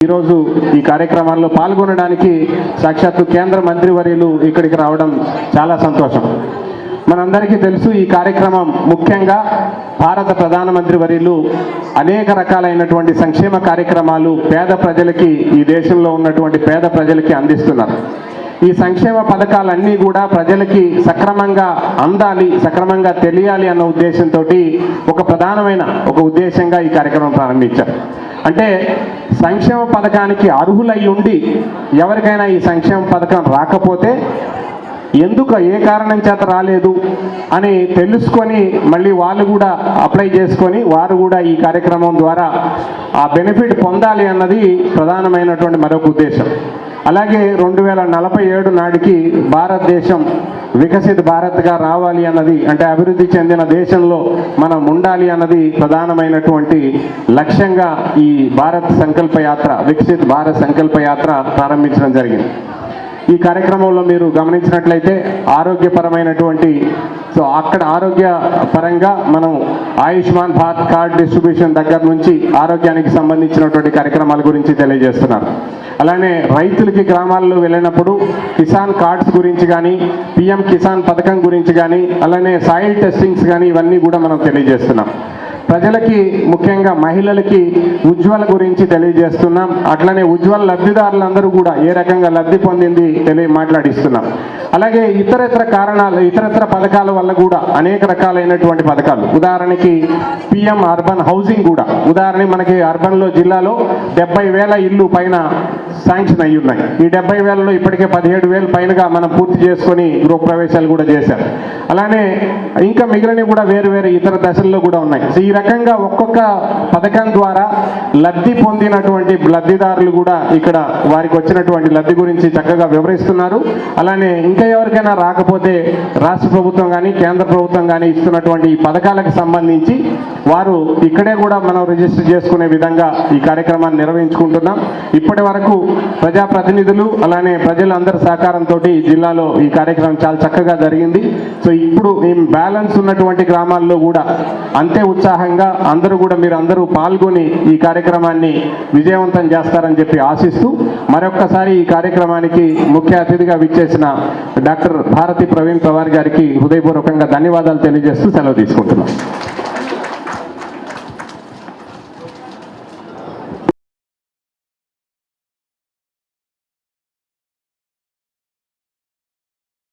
ఈరోజు ఈ కార్యక్రమాల్లో పాల్గొనడానికి సాక్షాత్తు కేంద్ర మంత్రివర్యులు ఇక్కడికి రావడం చాలా సంతోషం. మనందరికీ తెలుసు ఈ కార్యక్రమం ముఖ్యంగా భారత ప్రధానమంత్రి వర్యులు అనేక రకాలైనటువంటి సంక్షేమ కార్యక్రమాలు పేద ప్రజలకి, ఈ దేశంలో ఉన్నటువంటి పేద ప్రజలకి అందిస్తున్నారు. ఈ సంక్షేమ పథకాలన్నీ కూడా ప్రజలకి సక్రమంగా అందాలి, సక్రమంగా తెలియాలి అన్న ఉద్దేశంతో ఒక ప్రధానమైన ఉద్దేశంగా ఈ కార్యక్రమం ప్రారంభించారు. అంటే సంక్షేమ పథకానికి అర్హులై ఉండి ఎవరికైనా ఈ సంక్షేమ పథకం రాకపోతే ఎందుకు, ఏ కారణం చేత రాలేదు అని తెలుసుకొని మళ్ళీ వాళ్ళు కూడా అప్లై చేసుకొని వారు కూడా ఈ కార్యక్రమం ద్వారా ఆ బెనిఫిట్ పొందాలి అన్నది ప్రధానమైనటువంటి మరొక ఉద్దేశం. అలాగే 2047 నాటికి భారతదేశం వికసిత భారత్గా రావాలి అన్నది, అంటే అభివృద్ధి చెందిన దేశంలో మనం ఉండాలి అన్నది ప్రధానమైనటువంటి లక్ష్యంగా ఈ భారత్ సంకల్ప యాత్ర, వికసిత్ భారత్ సంకల్ప యాత్ర ప్రారంభించడం జరిగింది. ఈ కార్యక్రమంలో మీరు గమనించినట్లయితే ఆరోగ్యపరమైనటువంటి, అక్కడ ఆరోగ్య పరంగా మనం ఆయుష్మాన్ భారత్ కార్డ్ డిస్ట్రిబ్యూషన్ దగ్గర నుంచి ఆరోగ్యానికి సంబంధించినటువంటి కార్యక్రమాల గురించి తెలియజేస్తున్నారు. అలానే రైతులకి గ్రామాల్లో వెళ్ళినప్పుడు కిసాన్ కార్డ్స్ గురించి కానీ, పిఎం కిసాన్ పథకం గురించి కానీ, అలానే సాయిల్ టెస్టింగ్స్ కానీ ఇవన్నీ కూడా మనం తెలియజేస్తున్నాం. ప్రజలకి, ముఖ్యంగా మహిళలకి ఉజ్వల గురించి తెలియజేస్తున్నాం. అట్లనే ఉజ్వల లబ్ధిదారులందరూ కూడా ఏ రకంగా లబ్ధి పొందింది మాట్లాడిస్తున్నాం. అలాగే ఇతరత్ర కారణాలు, ఇతరత్ర పథకాల వల్ల కూడా అనేక రకాలైనటువంటి పథకాలు, ఉదాహరణకి పిఎం అర్బన్ హౌసింగ్ కూడా, ఉదాహరణ మనకి అర్బన్లో జిల్లాలో 70,000 ఇళ్ళు పైన శాంక్షన్ అయ్యి ఉన్నాయి. ఈ 70,000లో ఇప్పటికే 17,000 పైనగా మనం పూర్తి చేసుకొని గృహప్రవేశాలు కూడా చేశారు. అలానే ఇంకా మిగిలినవి కూడా వేరు వేరు ఇతర దశల్లో కూడా ఉన్నాయి. ఈ రకంగా ఒక్కొక్క పథకం ద్వారా లబ్ధి పొందినటువంటి లబ్ధిదారులు కూడా ఇక్కడ వారికి వచ్చినటువంటి లబ్ధి గురించి చక్కగా వివరిస్తున్నారు. అలానే ఇంకా ఎవరికైనా రాకపోతే రాష్ట్ర ప్రభుత్వం కానీ కేంద్ర ప్రభుత్వం కానీ ఇస్తున్నటువంటి ఈ పథకాలకు సంబంధించి వారు ఇక్కడే కూడా మనం రిజిస్టర్ చేసుకునే విధంగా ఈ కార్యక్రమాన్ని నిర్వహించుకుంటున్నాం. ఇప్పటి వరకు ప్రజాప్రతినిధులు అలానే ప్రజలందరి సహకారంతో జిల్లాలో ఈ కార్యక్రమం చాలా చక్కగా జరిగింది. సో ఇప్పుడు బ్యాలెన్స్ ఉన్నటువంటి గ్రామాల్లో కూడా అంతే ఉత్సాహంగా అందరూ కూడా మీరందరూ పాల్గొని ఈ కార్యక్రమాన్ని విజయవంతం చేస్తారని చెప్పి ఆశిస్తూ మరొక్కసారి ఈ కార్యక్రమానికి ముఖ్య అతిథిగా విచ్చేసిన డాక్టర్ భారతి ప్రవీణ్ పవార్ గారికి హృదయపూర్వకంగా ధన్యవాదాలు తెలియజేస్తూ సెలవు తీసుకుంటున్నాం.